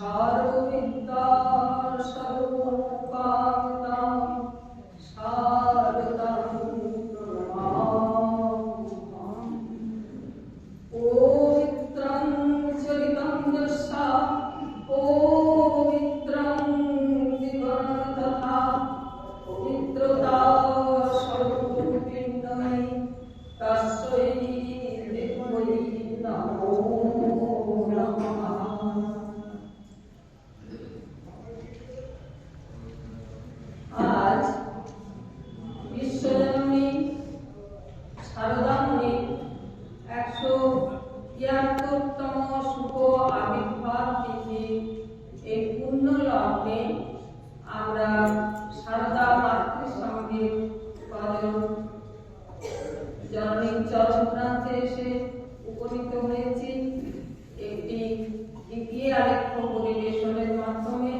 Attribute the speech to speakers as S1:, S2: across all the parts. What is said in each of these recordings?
S1: सर्वविद्या सर्वकामितां शारदां प्रणमाम्यहम्। पवित्रं चरितं यस्या पवित्रं जीवनं तथा पवित्रता सर्वरूपिणी तस्यै विद्महे नमो नमः। आज विश्वजननी शारदामणिर 173তম শুভ আবির্ভাব তিথি এই পূর্ণ লগ্নে আমরা শারদা মাতৃসংঘের কজন জননীর চরণ প্রান্তে এসে উপনীত হয়েছি। একটি দ্বিতীয় আরেক্য পরিবেশনের মাধ্যমে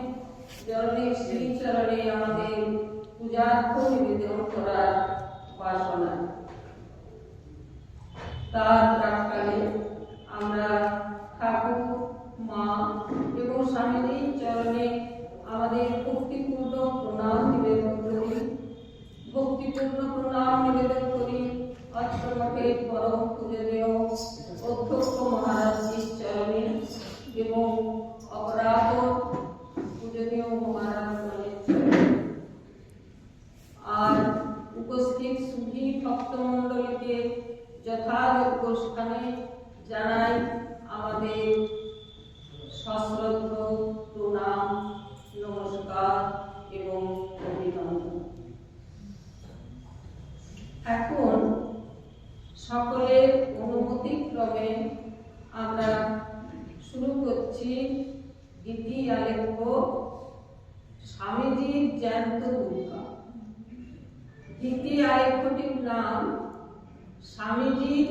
S1: জননীর শ্রীচরণে আমাদের পূজার্ঘ্য নিবেদন করার বাসনা। তার প্রাক্কালে আমরা ঠাকুর, মা এবং স্বামীজির চরণে আমাদের ভক্তিপূর্ণ প্রণাম নিবেদন করি। ভক্তিপূর্ণ প্রণাম নিবেদন করি অষ্টমঠের পরম পূজনীয় অধ্যক্ষ মহারাজজির চরণে এবং অপরাধ পূজনীয় মহারাজগণের চরণে। আর উপস্থিত সুধী ভক্তমণ্ডলীকে যথাযোগ্য স্থানে জানাই আমাদের সশ্রদ্ধ প্রণাম, নমস্কার এবং অভিনন্দন। এখন সকলের অনুমতিক্রমে আমরা শুরু করছি দ্বিতীয় আলেখ্য স্বামীজির জ্যান্ত দুর্গা। দ্বিতীয় আলেখ্যটির নাম স্বামীজির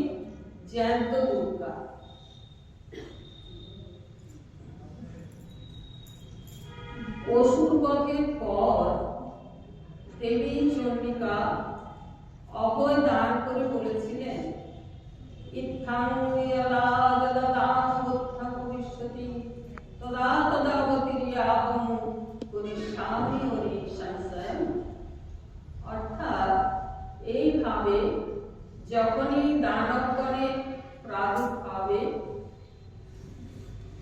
S1: জ্যান্ত দুর্গা। অসুরবধের পর দেবী চন্ডিকা অভয় দান করে বলেছিলেন, ইত্থাং ইয়ালাদদাতাং বুদ্ধং ভবিষ্যতি তদা তদাবতীর্যাহং করিষ্যামি হরি সংশয়ম। অর্থাৎ এইভাবে যখনই দানবগণের প্রাদুর্ভাবে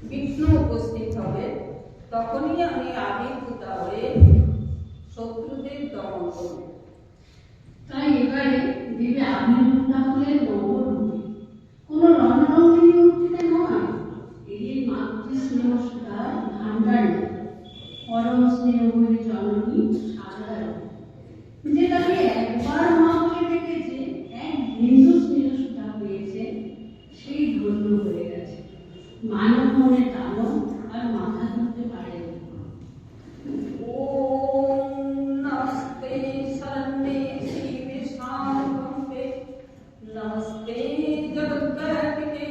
S1: বিষ্ণু উপস্থিত হবে তখনই আমি আবির্ভূত হয়ে শত্রুদের দমন করব।
S2: তাই এবারে দেবী আবির্ভূত হলেন নবরূপে, কোন রণরঙ্গিনী মূর্তিতে নয়। এই মাতৃস্নেহতা ভাণ্ডারে পরম স্নেহময়ী জননী সারদা, যে তাকে একবার মা বলে ডেকেছে, এক বিন্দু স্নেহতা হয়েছে, সেই ধন্য হয়ে গেছে। মানব মনে দানব আর মাথা ধরতে পারে।
S1: नमस्ते जगद्गतिके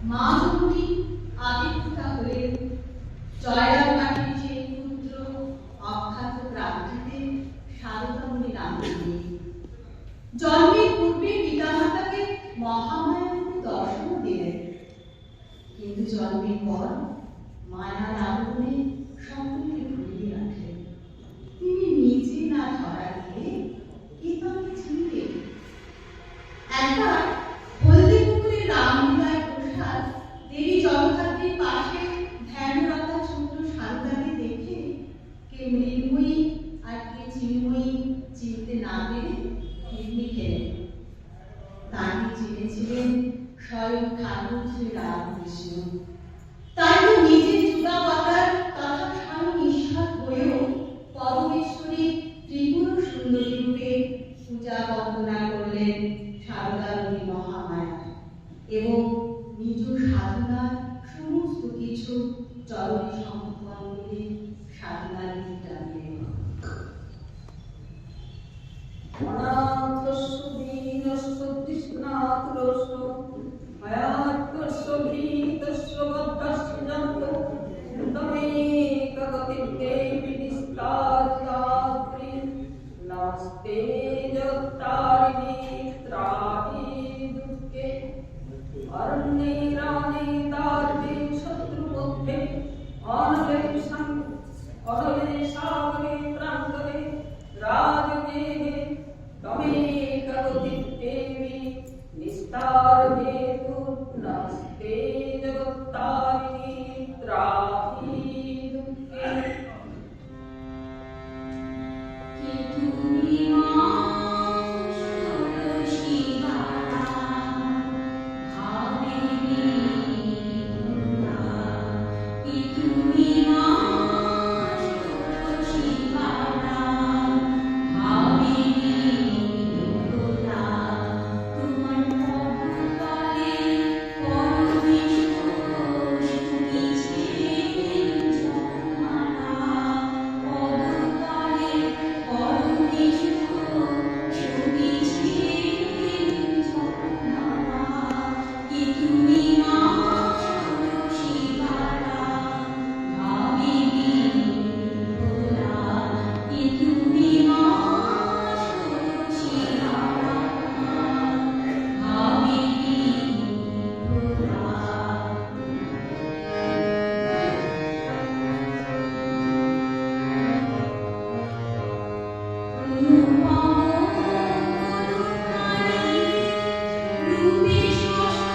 S2: মা দুটি আবির্ভূতা হলেন জয়রাম মাটির সেই ক্ষুদ্র অখ্যাত প্রান্তিতে সারদামণি নাম দিয়ে। জন্মের পূর্বে পিতামাতাকে মহামায়াকে দর্শন দিলেন, কিন্তু জন্মের পর মায়ার আগুনে সকলকে ভুলিয়ে রাখলেন। তিনি নিজে না ধরা দিয়ে কে তাকে চিনবে? একবার হলদিপুকুরে রামলীলায় প্রসাদ দেবী জগদ্ধাত্রীর পাশে ধ্যানরতা ছোট্ট সারদাকে দেখে কে মৃন্ময়ী আর কে চিন্ময়ী চিনতে না পেরে এমনি খেলেন। তাকে চিনেছিলেন স্বয়ং ঠাকুর শ্রী রামকৃষ্ণ। তাই তো নিজের যুগাবতার তথা স্বয়ং ঈশ্বর হয়েও পরমেশ্বরী ত্রিপুর সুন্দরী রূপে পূজা বন্দনা করলেন সারদামণি মহামায়া এবং নিজ সাধনার সমস্ত কিছু চরণে সমর্পণ করে সাধনার টানলেন।
S1: অনাথস্য দীনস্য তৃষ্ণাতুরস্য ভয়ার্তস্য ভীতস্য বদ্ধস্য জন্তু তমেক গতির্দেবী নিস্তারিণী নমস্তে জগত্তারিণী ত্রাহি দুঃখে অরণ্যে রামে দার্বে শত্রুমধ্যে অনলে সাগরে প্রান্তরে রাজগেহে তমেক গতির্দেবী নিস্তার হেতু নমস্তে জগত্তারিণী ত্রাহি দুঃখে।
S2: কি তুমি মা ষোড়শী বালা ভাবিনি তোমরা, কি তুমি মা ষোড়শী বালা ভাবিনি তোমরা, তোমার পদতলে পরমেশ্বর শুনিছেন জপমালা, পদতলে পরমেশ্বর শুনিছেন জপমালা, কি তুমি মা ষোড়শী বালা ভাবিনি তোমরা, কি তুমি মা ষোড়শী বালা ভাবিনি তোমরা। অনুপম করুণাময়ী রূপে ষষ্ঠ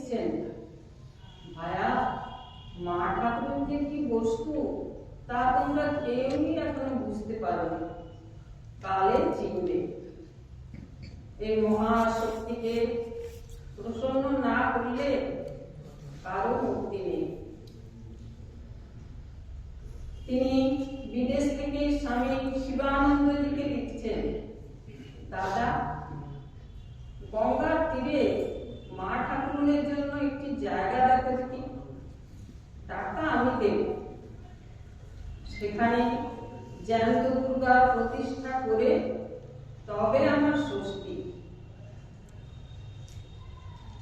S1: লিখছেন, ভায়া, মা ঠাকুরের যে কি বস্তু তা তোমরা কেউই এখনো বুঝতে পারোনি। কালে চিনবে। এই মহাশক্তিকে প্রসন্ন না করলে কারো মুক্তি নেই। তিনি বিদেশ থেকে স্বামী শিবানন্দজিকে লিখছেন, দাদা, গঙ্গার তীরে মা ঠাকুরের জন্য একটি জায়গা দেখো দেখি, টাকা আমি দেব। সেখানে জ্যান্ত দুর্গা প্রতিষ্ঠা করে তবে আমার স্বস্তি।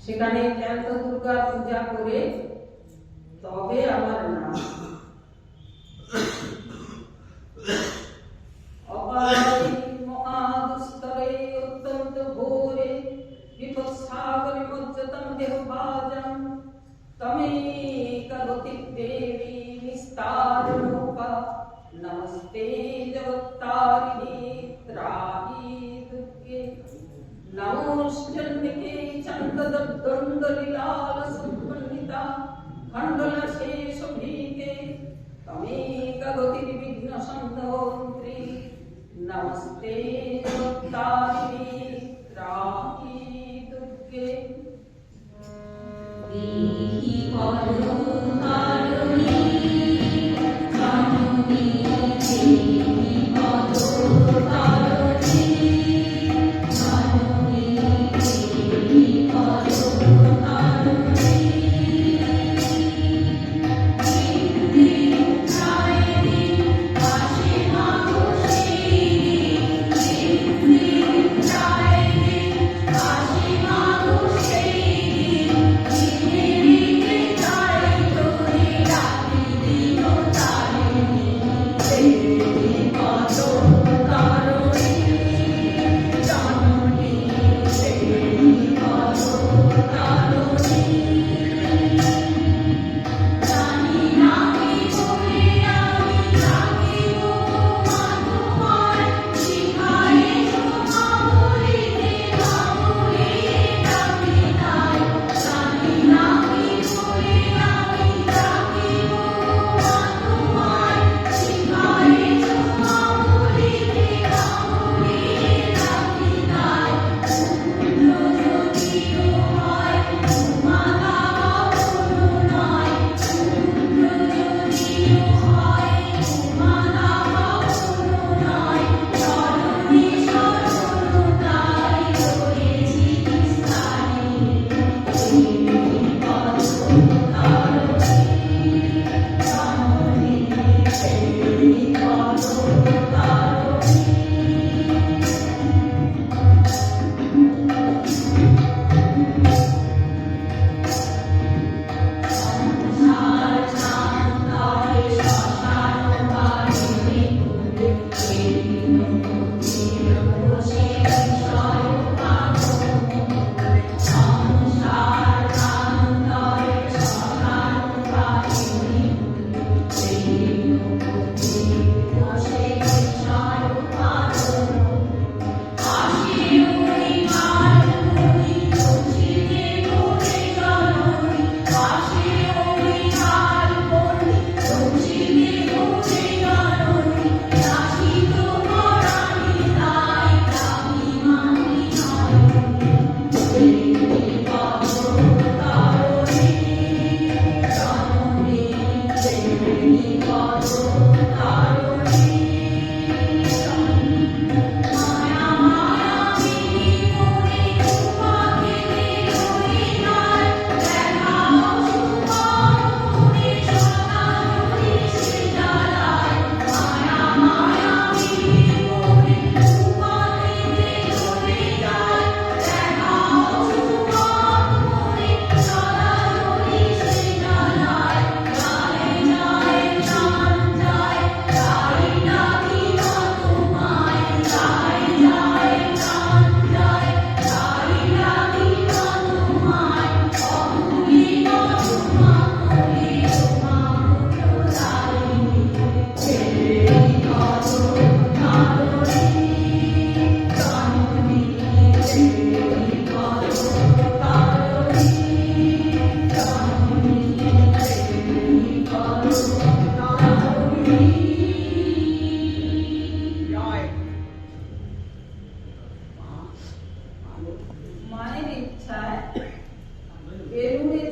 S1: সেখানে জ্যান্ত দুর্গা পূজা করে তবে আমার নাম। অপারে মহাদুস্তরে অত্যন্ত ঘোরে বিপৎসাগরে মজ্জতম দেহভাজম তমেকগতি দেবী নিস্তার নৌকা নমস্তে জগত্তারিণী ত্রাহি দুর্গে নমশ্চন্দিকে চন্দদণ্ডলীলাল সম্পন্নিতা খণ্ডল শেষ ভীতে তমেকগতি বিঘ্ন সন্ধন্ত্রী নমস্তে জগত্তারিণী ত্রাহি দুর্গে।
S2: দেহি পদতারিণী জননী দেহি পদতারিণী জননী দেহি পদতারিণী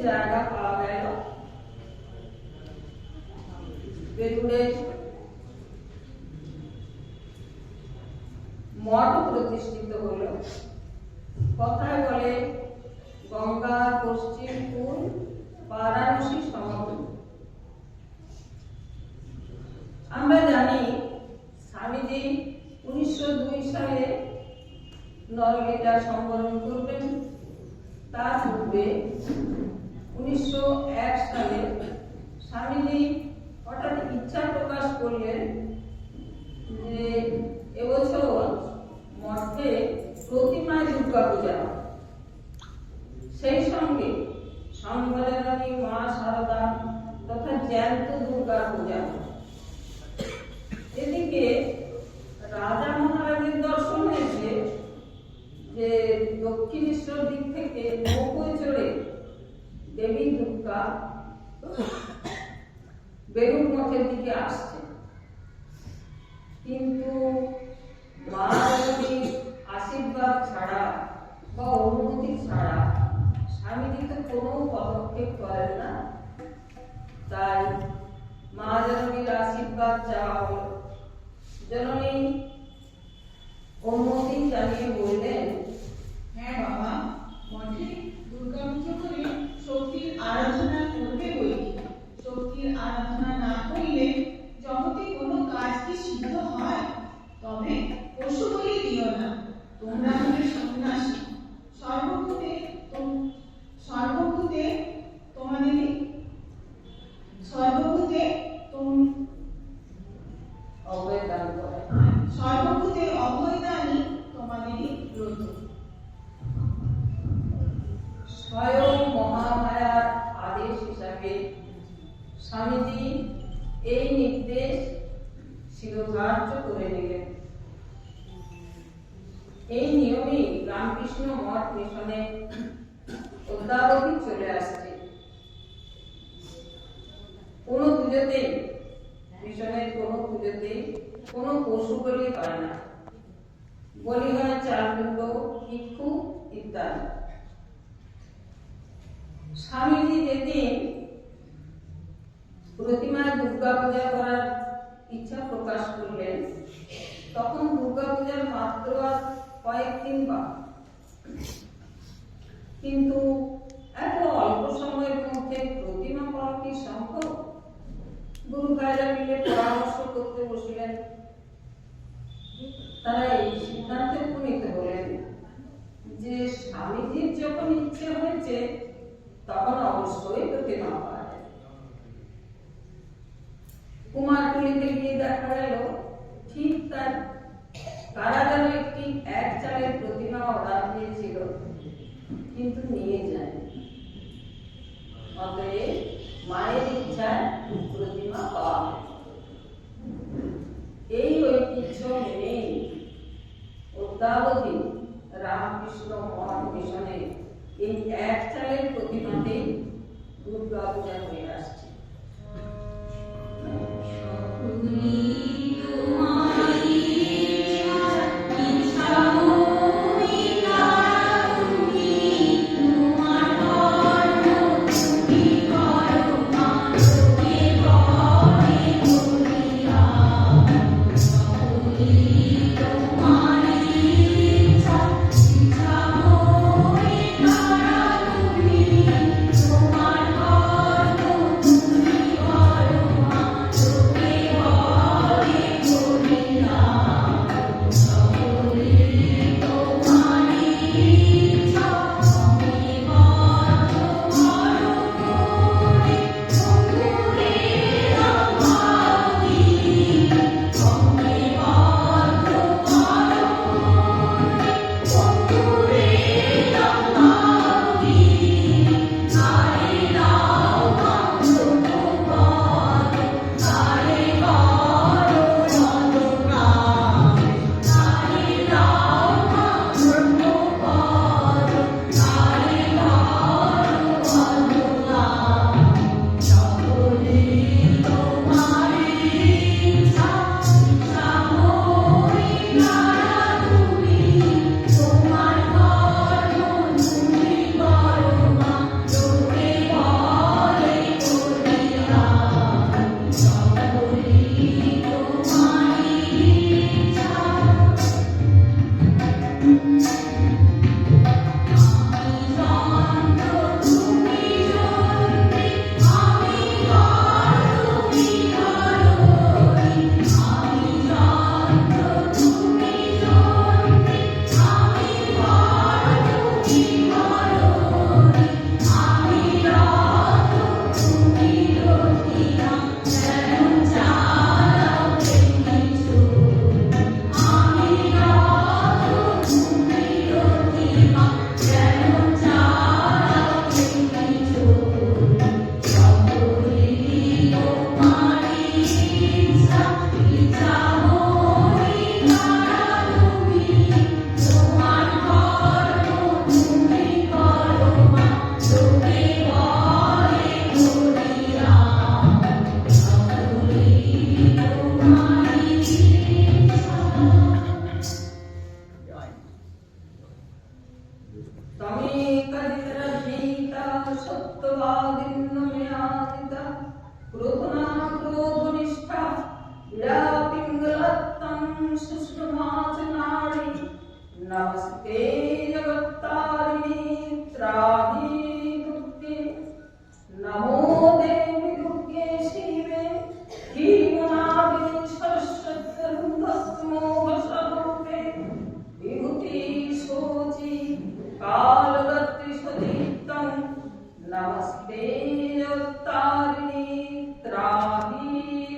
S1: জায়গা পাওয়া গেল বেলুড়ে মঠ প্রতিষ্ঠিত হলো। কথায় বলে গঙ্গার পশ্চিম কূল বারাণসী সমতল। আমরা জানি স্বামীজি 1902 সালে নরগেটা সম্বরণ করবেন। তার পূর্বে 1901 সালে স্বামীজি হঠাৎ ইচ্ছা প্রকাশ করলেন যে এবছর মঠে প্রতিমায় দুর্গা পূজা, সেই সঙ্গে সংঘজননী মা শারদা তথা জ্যান্ত দুর্গা পূজা। এদিকে রাজা মহারাজের দর্শন হয়েছে যে দক্ষিণেশ্বর দিক থেকে নৌকোয় চড়ে দেবী দুর্গা বেলুড় মঠের দিকে আসছে, কিন্তু মা দেবীর আশীর্বাদ ছাড়া বা অনুমতি ছাড়া স্বামীজি তো কোনো পদক্ষেপ করেন না। তাই মা জননীর আশীর্বাদ চাওয়া হলো। জননী অনুমতি জানিয়ে বললেন,
S3: হ্যাঁ বাবা, মঠে দুর্গা পুজো করে শক্তির আরাধনা করবে বৈকি। শক্তির আরাধনা না করলে জগতে কোনো কাজ কি সিদ্ধ হয়? তবে পশু বলি দিও না, তোমরা হলে সন্ন্যাসী। সর্বভূতে তোমাদেরই
S1: অভয় দান করে।
S3: সর্বভূতে অভয়দানই তোমাদেরই ব্রত।
S1: স্বয়ং মহামায়ার আদেশ হিসাবে স্বামীজি এই নির্দেশ শিরোধার্য করে নিলেন। এই নিয়মেই রামকৃষ্ণ মঠ মিশনে অদ্যাবধি চলে আসছে। কোনো পুজোতেই, মিশনের কোনো পুজোতেই কোনো পশু বলি হয় না। বলি হয় চারপিণ্ড, ভিক্ষু ইত্যাদি। স্বামীজি যেদিন প্রতিমায় দুর্গা পূজা করার ইচ্ছা প্রকাশ করলেন, তখন দুর্গা পূজার মাত্র আর কয়েকদিন বাকি। কিন্তু এত অল্প সময়ের মধ্যে প্রতিমা পাওয়া কি সম্ভব? গুরু ভাইরা মিলে পরামর্শ করতে বসলেন। তারা এই সিদ্ধান্তে উপনীত হলেন যে স্বামীজির যখন ইচ্ছে হয়েছে তখন অবশ্যই প্রতিমা পাওয়া যায়। কুমারটুলিতে গিয়ে দেখা গেল ঠিক তাই, তারা যেন একটি এক চালের প্রতিমা অর্ডার দিয়েছিল, কিন্তু নিয়ে যায়। অতএব মায়ের ইচ্ছায় প্রতিমা পাওয়া যায়। এই ঐতিহ্য মেনে অদ্যাবধি রামকৃষ্ণ মঠ মিশনে এই এক চালের প্রতিমাতেই দুর্গা পূজা হয়ে আসছে। সত্যবাদিন্য মেয়াদিতা ক্রোধনা ক্রোধনিষ্ঠা ইড়া পিঙ্গলত্তম সুষমাচ নারী নমস্তে জগত্তারিণী ত্রাহি দুর্গে নমো দেবী দুর্গে শিবে ভীমনাদিনী সরস্বত্যরুন্ধস্তমোঘসরূপে বিভূতি শোচি কালরাত্রি সদীপ্তং নমস্তে জগত্তারিণী ত্রাহি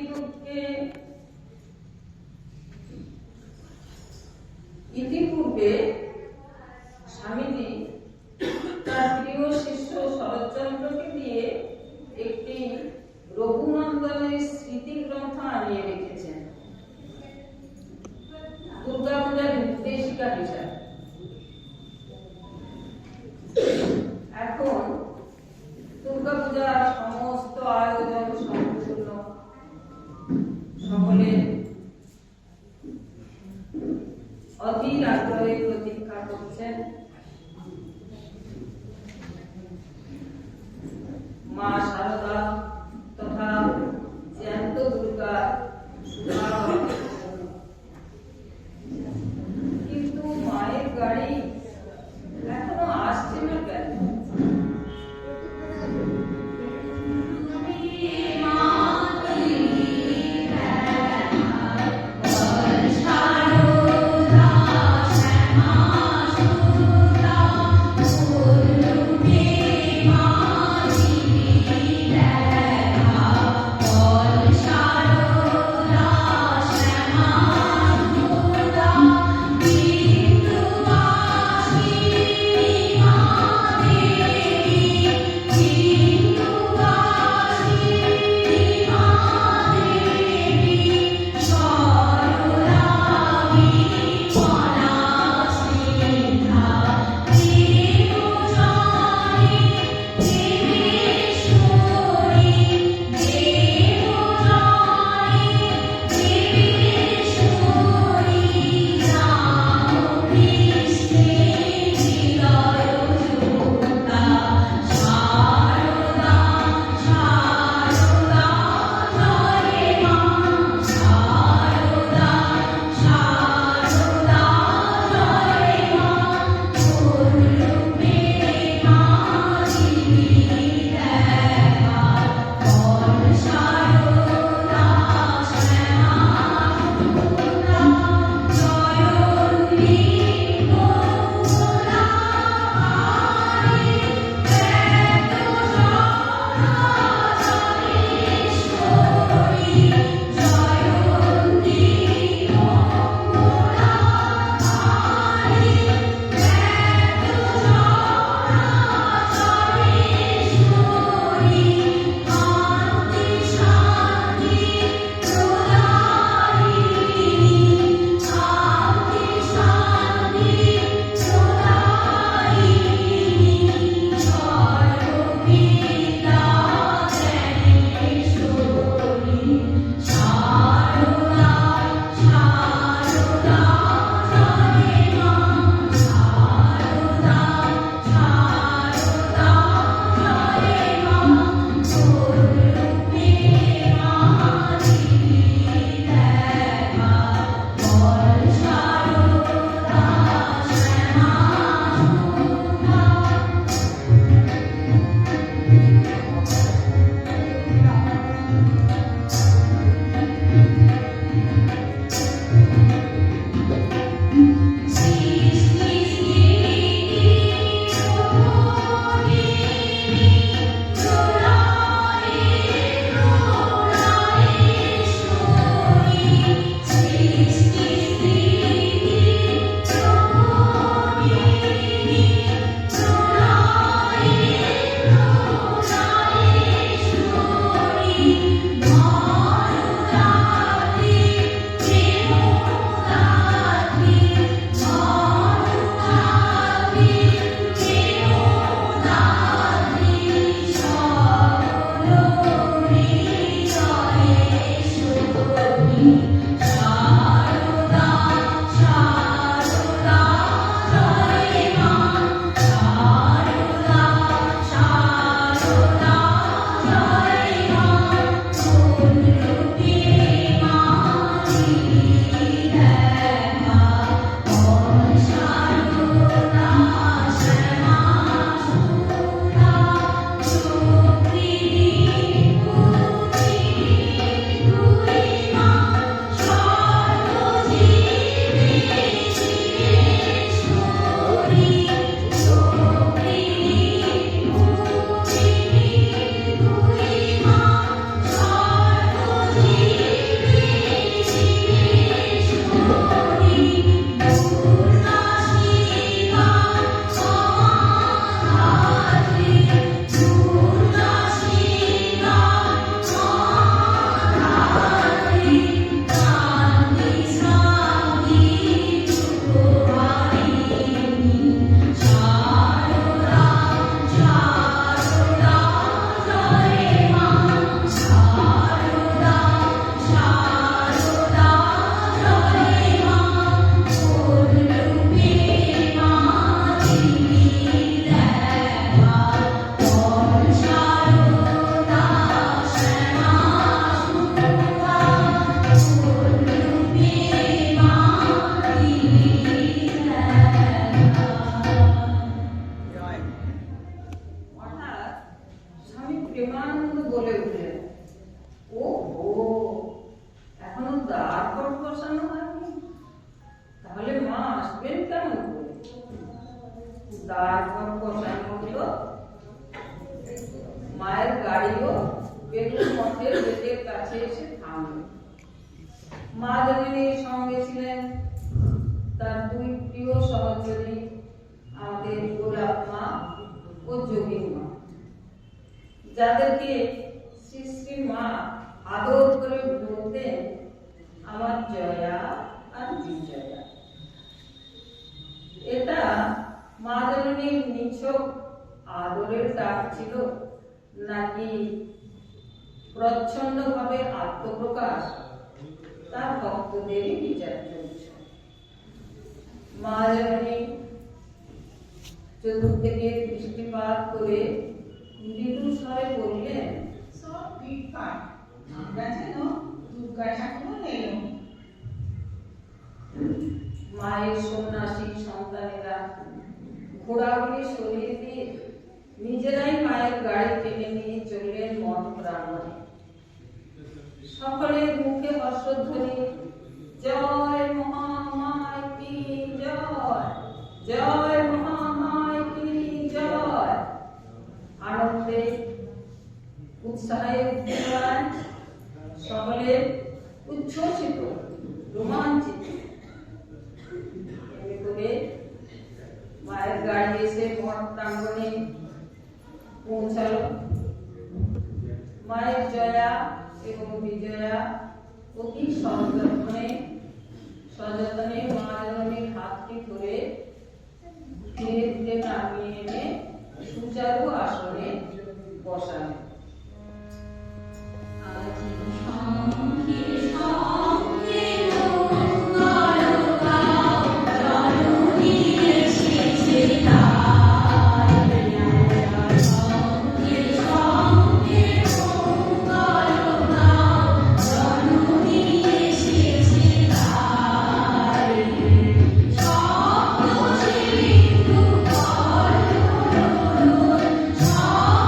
S1: দুর্গে। ইতিপূর্বে স্বামীজি তার প্রিয় শিষ্য শরৎচন্দ্রকে দিয়ে একটি রঘুনন্দনের স্মৃতিগ্রন্থ আনিয়ে রেখেছেন দুর্গা পূজার নির্দেশিকা হিসাবে। এখন দুর্গা পূজার সমস্ত আয়োজন সম্পূর্ণ, সকলে অধীর আগ্রহে প্রতীক্ষা করছেন মা শারদা তথা জ্যান্ত দুর্গা শুভাগমনের জন্য। কিন্তু মায়ের গাড়ি এখনো আসছে না কেন?
S2: Thank you.
S1: প্রেমানন্দ বলে উঠলেন, ও হো, এখনো দ্বার ঘর বসানো হয়নি, তাহলে মা আসবেন কেমন করে? দ্বার ঘর বসানো হলো, মায়ের গাড়িও বেলুড় মঠের গেটের কাছে এসে থামল। মা জননীর সঙ্গে ছিলেন তার দুই প্রিয় সহচরী, আমাদের গোলাপ মা ও যোগিনী মা, যাদেরকে শ্রী শ্রী মা আদর করে বলতেন আমার জয়া আর বিজয়া। এটা মা জননীর নিছক আদরের ডাক ছিল নাকি প্রচ্ছন্ন ভাবে আত্মপ্রকাশ, তা ভক্তদেরই বিচার চলছে। মা জননী চতুর্দিকে দৃষ্টিপাত করে মৃদু স্বরে বললেন,
S3: সব ফিটফাট, আমরা যেন দুর্গা ঠাকুর এলো।
S1: মায়ের সন্ন্যাসী সন্তানেরা ঘোড়াগুলি সরিয়ে দিয়ে নিজেরাই মায়ের গাড়ি টেনে নিয়ে চললেন মঠ প্রাঙ্গণে। সকলের মুখে হর্ষধ্বনি, জয় মহামায় কি জয়, জয় মহামায় কি জয়। আনন্দে উৎসাহে উদ্দীপনায় সকলে উচ্ছ্বসিত, রোমাঞ্চিত। এমনি করে মায়ের গাড়ি এসে মঠ প্রাঙ্গণে পৌঁছালো। মায়ের জয়া এবং বিজয়া অতি সযত্নে মা জননীর হাতটি ধরে ধীরে ধীরে নামিয়ে এনে সুচারু আসনে বসালেন।
S2: আজি সঙ্গে সঙ্গে মঙ্গল গাও, জননী এসেছে তাই। সঙ্গে সঙ্গে মঙ্গল গাও, জননী এসেছে তাই। সপ্ত সিন্ধু কর্ণ, সপ্ত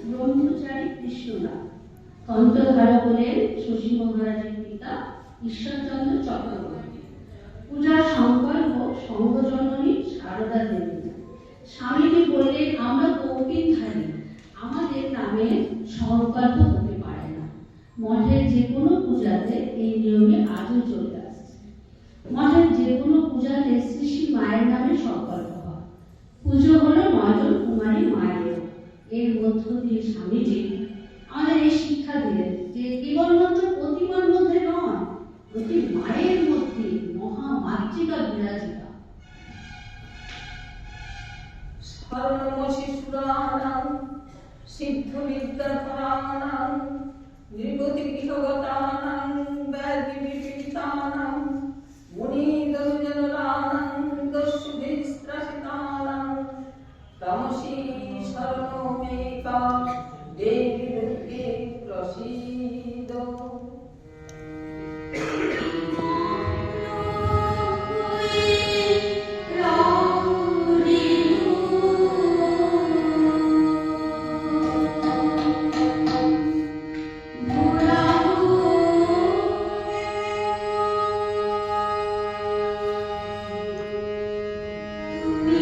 S4: ব্রহ্মচারী কৃষ্ণনাথ। তন্ত্রধারক হলেন শশী মহারাজের পিতা ঈশ্বরচন্দ্র চক্রবর্তী। পূজার সংকল্প সংঘজননী সারদা দেবী। স্বামীজি বললেন, আমরা কৌপিনধারী, আমাদের নামে সংকল্প হতে পারে না। মঠের যে কোনো পূজাতে এই নিয়মে আজও চলে আসছে। মঠের যে কোনো পূজাতে শ্রী শ্রী মায়ের নামে সংকল্প হয়। পুজো হলো 9 জন কুমারী মায়ের। এর মধ্য দিয়ে স্বামীজি আমাদের এই শিক্ষা দিলেন যে কেবলমাত্র প্রতিমার মধ্যে নয়, প্রতি মায়ের মধ্যে মহামাতৃকা বিরাজিতা।
S1: স্মরণমশিশুরাণাং সিদ্ধবিদ্যাধরাণাং নৃপতিগৃহগতানাং ব্যাধিবিপীড়িতানাং মুনিদনুজনরাণাং দস্যুভিস্ত্রাসিতানাং তমসি শরণমেকা দেবী দুর্গে প্রসীদ।
S2: তুমি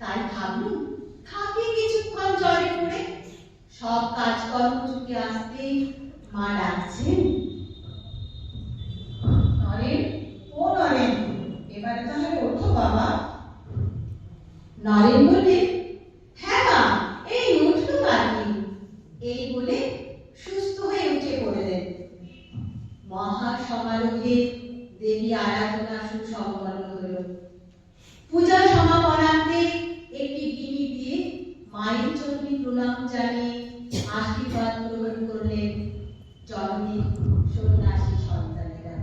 S5: তাই ভাবলুম থাকি কিছুক্ষণ জলে পড়ে। সব কাজকর্ম চুকে আসতে মা ডাকছেন,
S3: নরেন, ও নরেন, এবারে তাহলে ওঠো বাবা।
S5: নরেন বলে, হ্যাঁ মা, এই উঠলো বাকি। এই বলে সুস্থ হয়ে উঠে পড়লেন। মহা সমারোহে দেবী আরাধনা সুসম্পন্ন হল। পূজা সমাপনান্তে একটি গিনি দিয়ে মায়ের চরণে প্রণাম জানিয়ে আশীর্বাদ গ্রহণ করলেন জননী সন্ন্যাসী সন্তানেরা।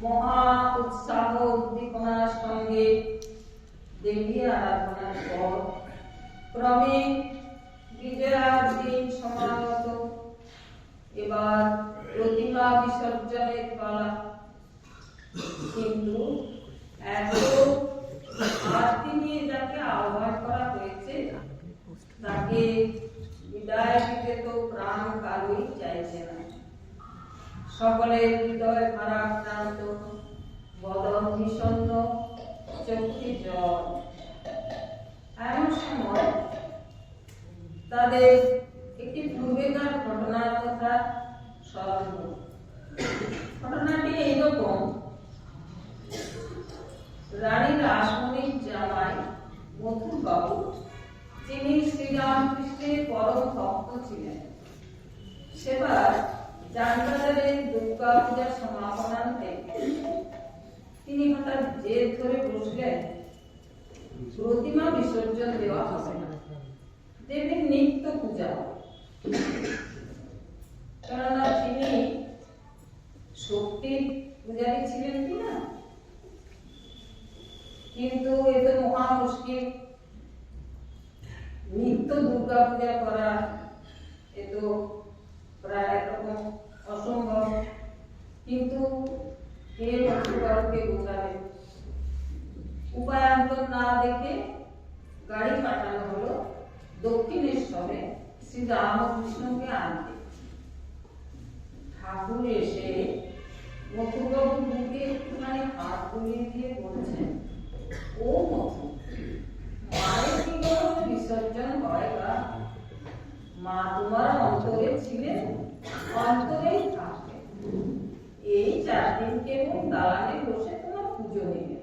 S1: মহা উৎসাহ উদ্দীপনার সঙ্গে দেবী আরাধনার পর ক্রমে বিজয়ার দিন সমাগত। এবার প্রতিমা বিসর্জনের পালা। কিন্তু এত আরতি নিয়ে যাকে আহ্বান করা হয়েছে তাকে বিদায় দিতে তো প্রাণ কারোই চাইছে না। সকলের হৃদয় ভারাক্রান্ত, বদন বিষণ্ণ, চোখে জল। এমন সময় তাদের একটি পূর্বেকার ঘটনার কথা স্মরণ হল। ঘটনাটি এইরকম: রানী রাসমণির জামাই মথুর বাবু, যিনি শ্রীরামকৃষ্ণের পরম ভক্ত ছিলেন, সেবার জানবাজারে দুর্গা পূজার সমাপনান্তে তিনি হঠাৎ জেদ ধরে বসলেন প্রতিমা বিসর্জন দেওয়া হবে না, দেবীর নিত্য পূজা। কেননা তিনি শক্তির পূজারী ছিলেন কিনা। কিন্তু এ তো মহা মুশকিল, নিত্য দুর্গা পূজা করা এ তো প্রায় একরকম অসম্ভব। কিন্তু কে কাউকে বোঝাবে? উপায়ান্তর না দেখে গাড়ি পাঠানো হলো দক্ষিণেশ্বরে শ্রী রামকৃষ্ণকে আনতে। ঠাকুর এসে মথুরবাবুর বুকে একটুখানি হাত বুলিয়ে দিয়ে বলছেন, ও মধু, মায়ের কি করে বিসর্জন হয় গা? মা তোমার অন্তরে ছিলেন, অন্তরেই থাকবে। এই 4 দিন কেবল দালানে বসে তোমার পুজো নেবে।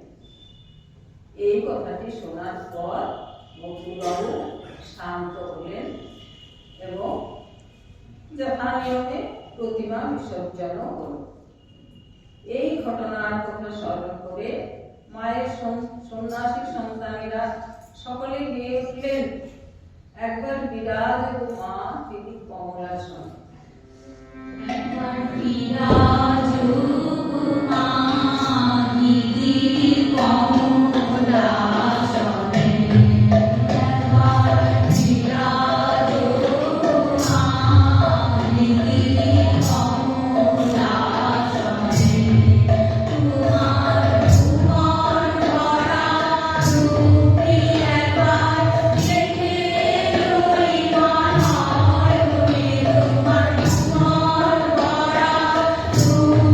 S1: এই কথাটি শোনার পর মধুবাবু শান্ত হলেন এবং যথানিয়মে প্রতিমা বিসর্জনও হল। এই ঘটনার কথা স্মরণ করে মায়ের সন্ন্যাসী সন্তানেরা সকলে গিয়ে উঠলেন, একবার বিরাজ গো মা তিনি কমলাসনে।
S2: একবার বিরাজ গো মা দিদি কমলাসনে, একবার বিরাজ গো মা দিদি কমলাসনে, তোমার ভুবন ভরা রূপে একবার দেখে রই মন হয়, তোমার ভুবন ভরা রূপে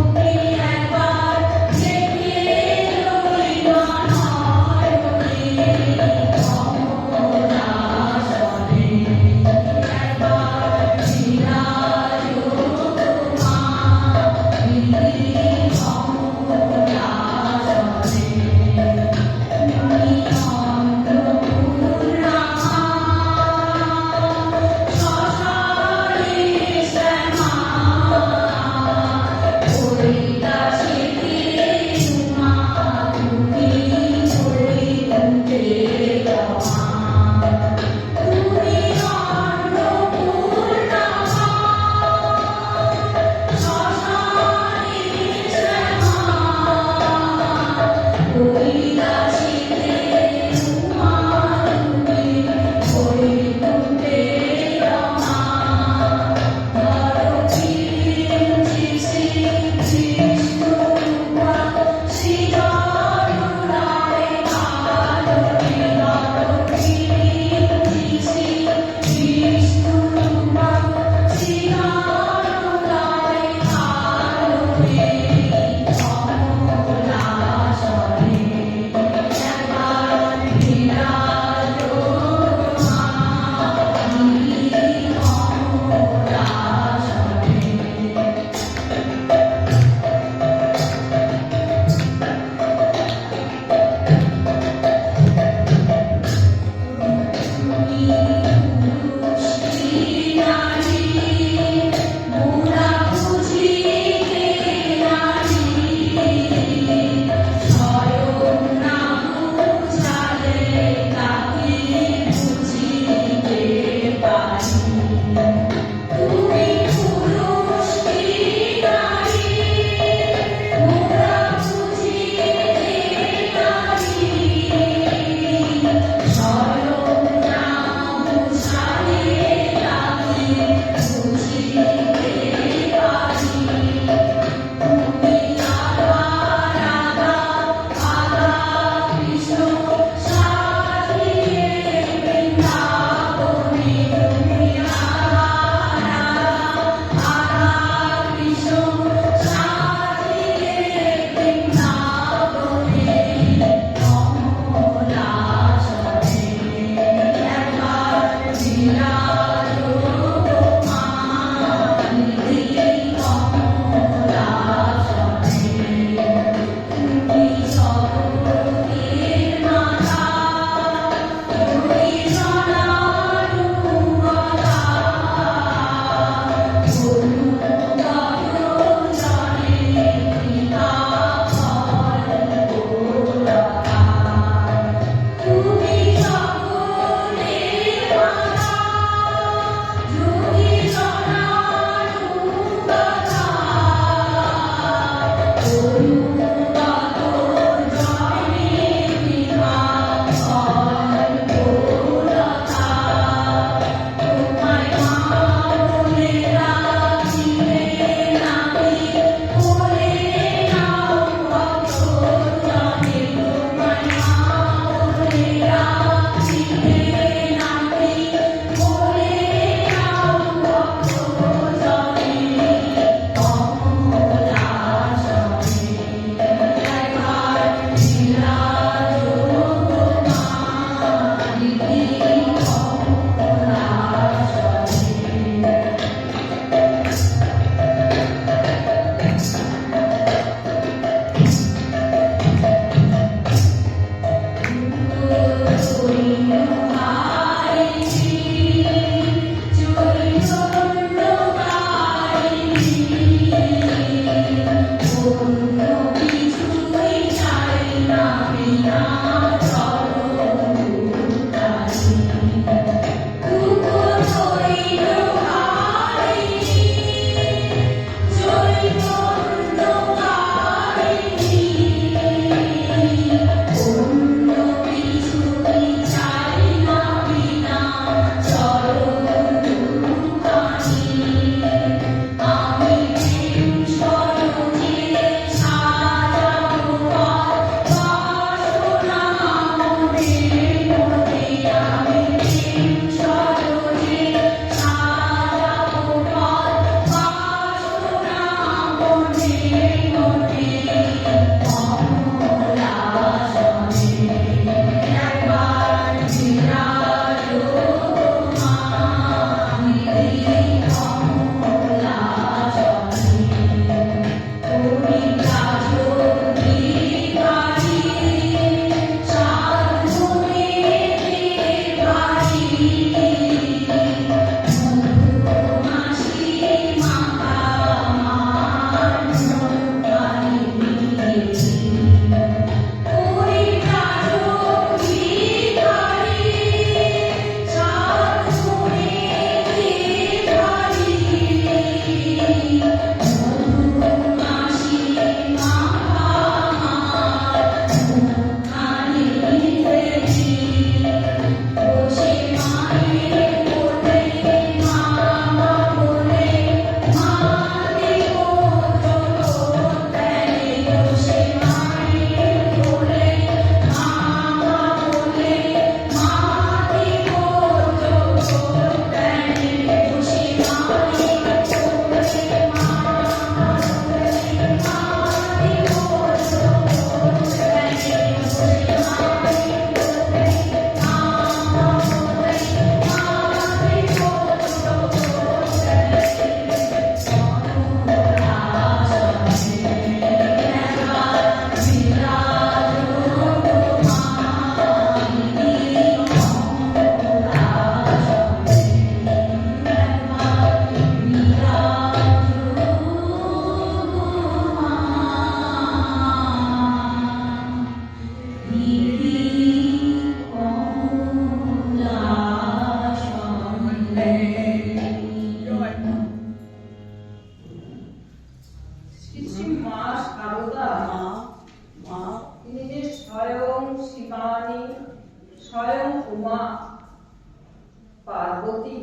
S1: পার্বতী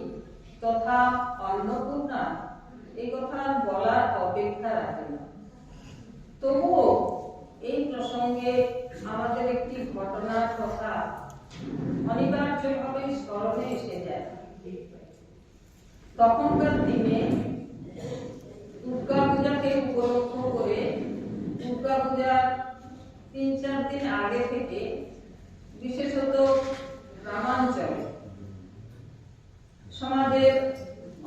S1: তথা অন্নপূর্ণা এই কথা বলার অপেক্ষা রাখে না। তবুও এই প্রসঙ্গে আমাদের একটি ঘটনার কথা অনিবার্যভাবে স্মরণে এসে যায়। তখনকার দিনে দুর্গা পূজাকে উপলক্ষ করে দুর্গা পূজার ৩-৪ দিন আগে থেকে বিশেষত গ্রামাঞ্চলে সমাজের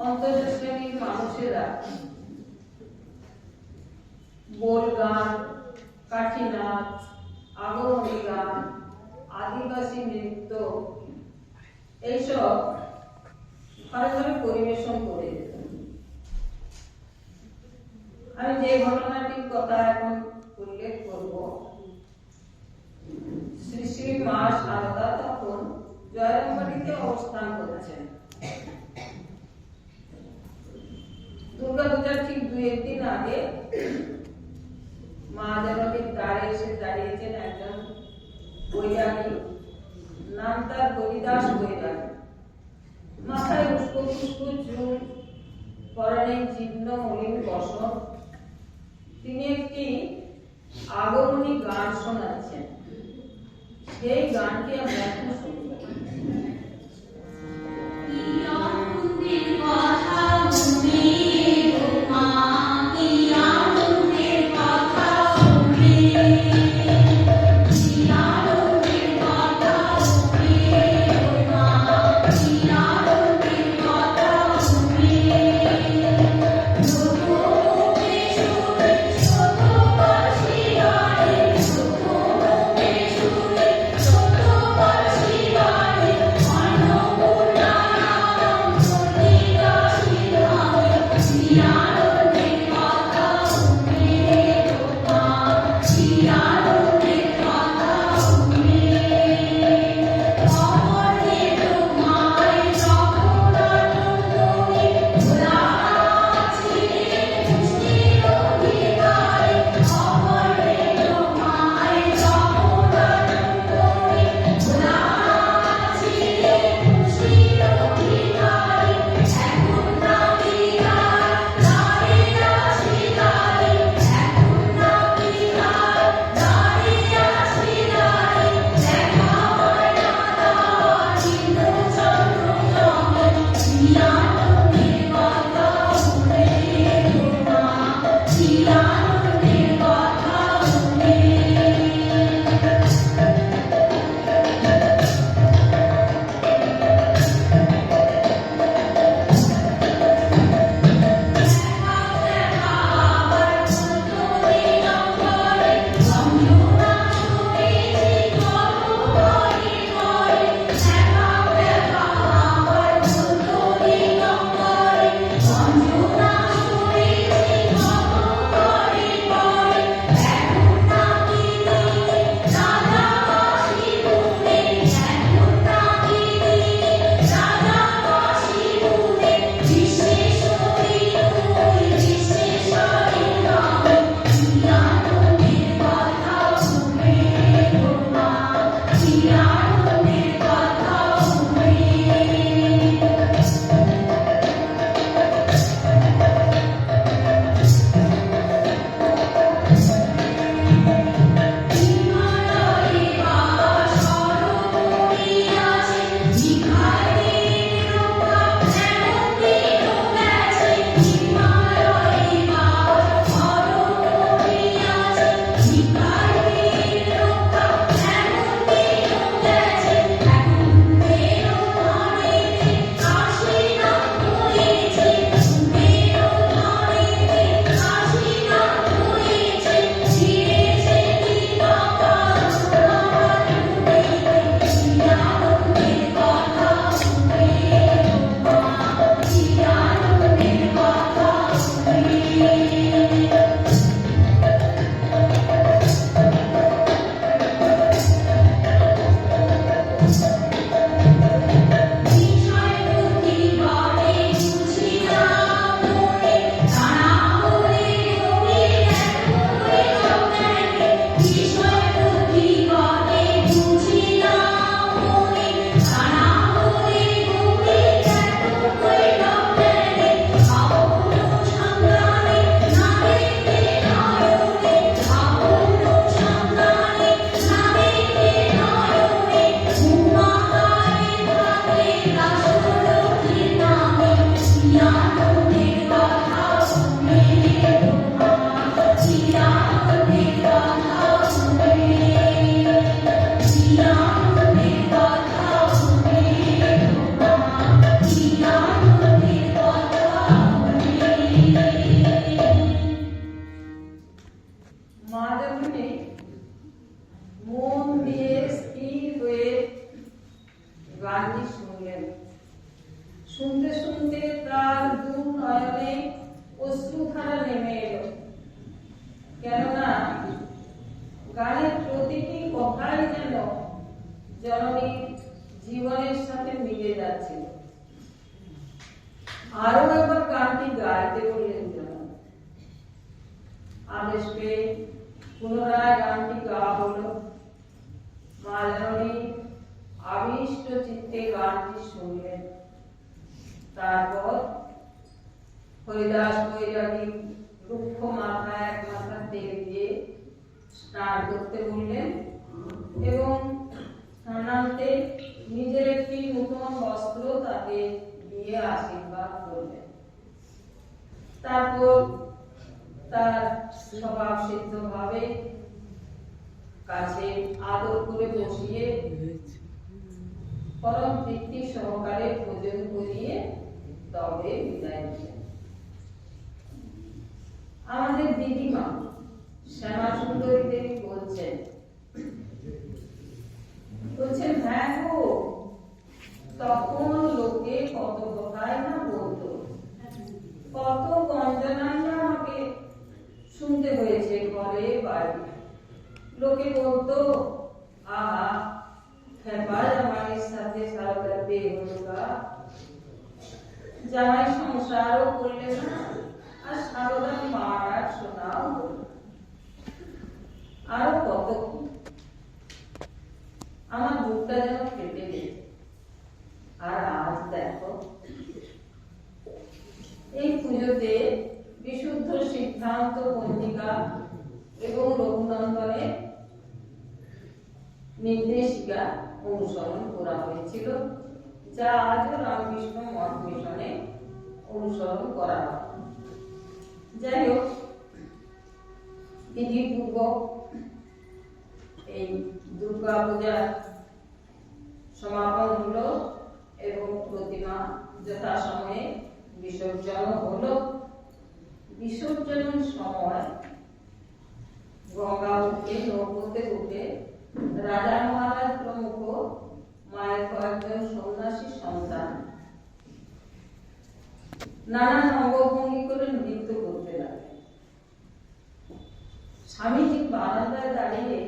S1: অন্তর শ্রেণীর মানুষেরা বোল গান, কাঠি নাচ, আগমনী গান, আদিবাসী নৃত্য এইসব ঘরে ঘরে পরিবেশন করে যেত। আমি যে ঘটনাটির কথা এখন উল্লেখ করব, শ্রী শ্রী মা শারদা তখন জয়রামবাড়িতে অবস্থান করছেন। দুর্গা পূজার ঠিক 2-1 দিন আগে মা জননীর দ্বারে এসে দাঁড়িয়েছেন একজন বৈরাগী, নাম তার হরিদাস বৈরাগী। মাথায় উস্কো খুস্কো চুল, পরনে জীর্ণ মলিন বসন। তিনি একটি আগমনী গান শোনাচ্ছেন। সেই গানটি আমরা এখন শুনব।
S2: Shiva
S1: কথাই যেন জননীর জীবনের সাথে মিলে যাচ্ছিল। আরো একবার গানটি গাইতে বললেন জননী। আদেশ পেয়ে পুনরায় গানটি গাওয়া হলো। মা জননী আবিষ্ট চিত্তে গানটি শুনলেন। তারপর হরিদাস বৈরাগী রুক্ষ মাথায় এক মাথা তেল দিয়ে স্নান করতে বললেন এবং স্নানান্তে নিজের একটি নতুন বস্ত্র তাকে দিয়ে আশীর্বাদ করলেন। তারপর তার স্বভাব সিদ্ধ ভাবে কাছে আদর করে বসিয়ে পরম তৃপ্তি সহকারে ভোজন করিয়ে তবে বিদায় দিলেন। আমাদের দিদিমা শ্যামা সুন্দরী দেবী বলছেন, হ্যাঁ গো, তখন লোকে কত কথাই না বলতো, কত গঞ্জনাই না আমাকে শুনতে হয়েছে ঘরে বাড়ি। লোকে বলতো, আহা খেপা জামাইয়ের সাথে সারদার বিয়ে হলো গা, জামাই সংসারও করলে না, আর সারদার মার শোনাও হলো। আরো কত কি। আমার বুকটা যেন কেটে গেছে। আর আজ দেখো, এই পুজোতে বিশুদ্ধ সিদ্ধান্ত পঞ্জিকা এবং রঘুনন্দনের নির্দেশিকা অনুসরণ করা হয়েছিল, যা আজও রামকৃষ্ণ মঠ মিশনে অনুসরণ করা হয়। যাই হোক, বিধিপূর্বক এই দুর্গা পূজার সমাপন হলো এবং প্রতিমা যথাসময়ে বিসর্জন হলো। বিসর্জনের সময় গঙ্গা উঠে নৌকোতে উঠে রাজা মহারাজ প্রমুখ মায়ের কয়েকজন সন্ন্যাসী সন্তান নানান অঙ্গভঙ্গি করে নৃত্য করতে লাগে। স্বামীজি বারান্দায় দাঁড়িয়ে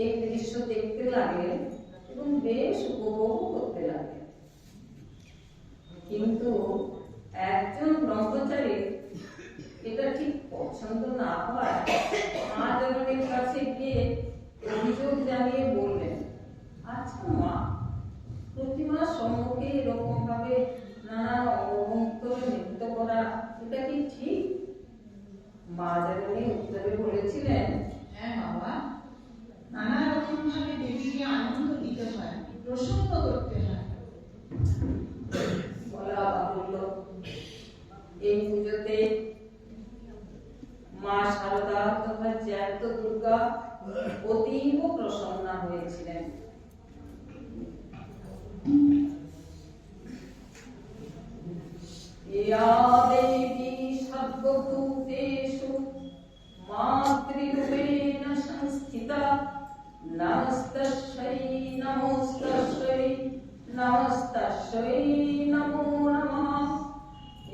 S1: এই দৃশ্য দেখতে লাগলেন এবং বেশ উপভোগ করতে লাগলেন। কিন্তু একজন ব্রহ্মচারীর এটা ঠিক পছন্দ না হয় মা জননীর কাছে গিয়ে অভিযোগ জানিয়ে বললেন, আচ্ছা মা, প্রতিমার সম্মুখে এরকম ভাবে নানান অঙ্গভঙ্গি করে নৃত্য করা এটা কি ঠিক? মা জননী উত্তরে বলেছিলেন,
S3: হ্যাঁ বাবা, নানা রকম ভাবে দেবীকে আনন্দ দিতে হয়, প্রসন্ন করতে হয়।
S1: বলা বাহুল্য, এই পুজোতে মা শারদা তথা জ্যান্ত দুর্গা অতীব প্রসন্না হয়েছিলেন। ইয়া দেবী সর্বভূতেষু মাতৃরূপেণ সংস্থিতা নমস্তস্যৈ নমস্তস্যৈ নমস্তস্যৈ নমো নমঃ।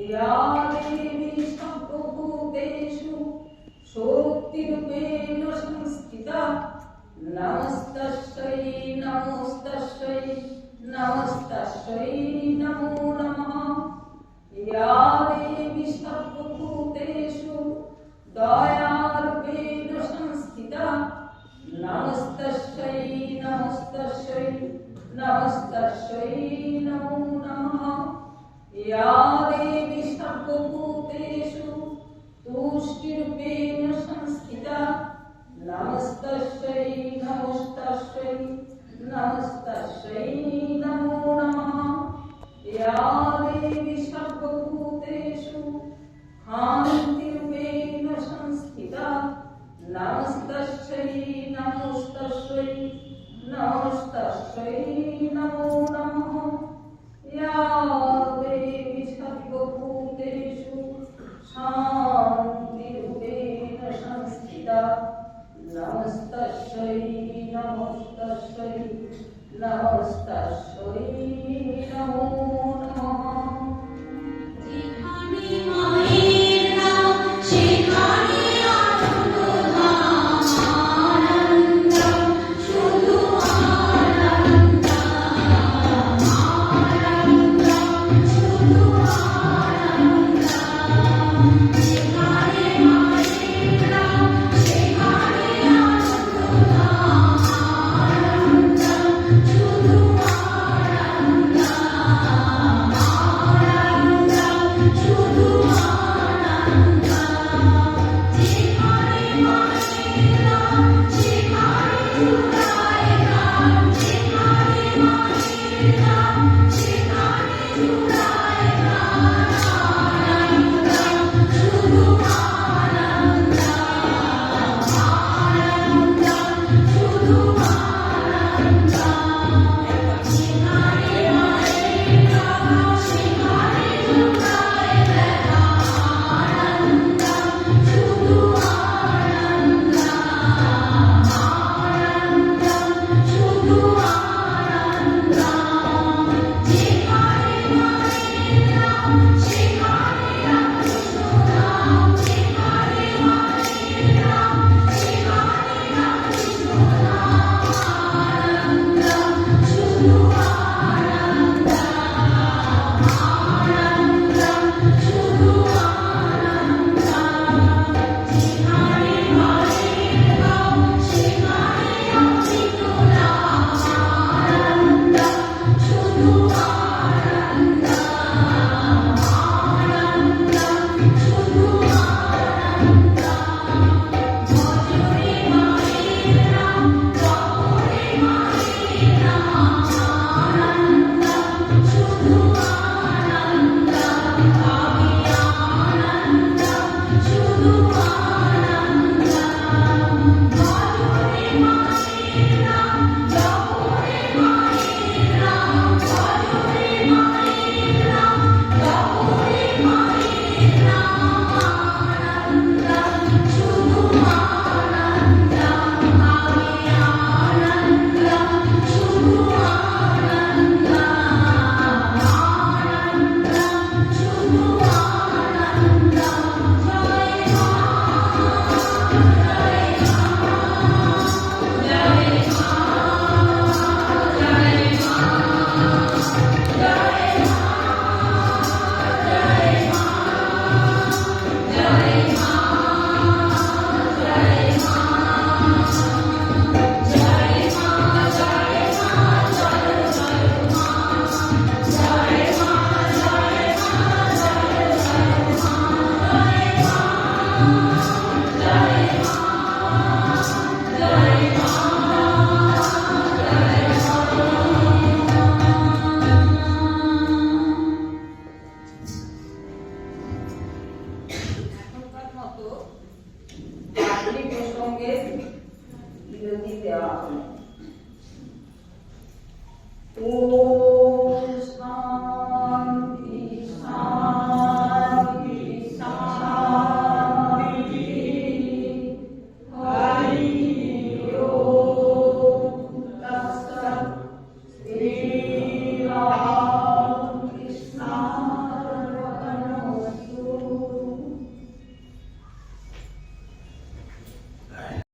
S1: ইয়া দেবী সর্বভূতেষু শক্তিরূপেণ সংস্থিতা নমস্তস্যৈ নমস্তস্যৈ নমস্তস্যৈ নমো নমঃ। ইয়া দেবী সর্বভূতেষু দয়ারূপেণ সংস্থিতা নমস্তস্যৈ নমস্তস্যৈ নমস্তস্যৈ নমো নমঃ। ইয়া দেবী সর্বভূতেষু তুষ্টিরূপেণ সংস্থিতা নমস্তস্যৈ নমস্তস্যৈ নমস্তস্যৈ নমো নমঃ। ইয়া দেবী সর্বভূতেষু শান্তিরূপেণ সংস্থিতা নমস্তস্যৈ নমস্তস্যৈ নমস্তস্যৈ নমো নমঃ। ইয়া দেবী সর্বভূতেষু শান্তিরূপেণ সংস্থিতা নমস্তস্যৈ নমস্তস্যৈ নমস্তস্যৈ নমো নমঃ।
S2: যেখানে মায়ের নাম সেখানে আনন্দ ধাম, আনন্দ
S1: ওম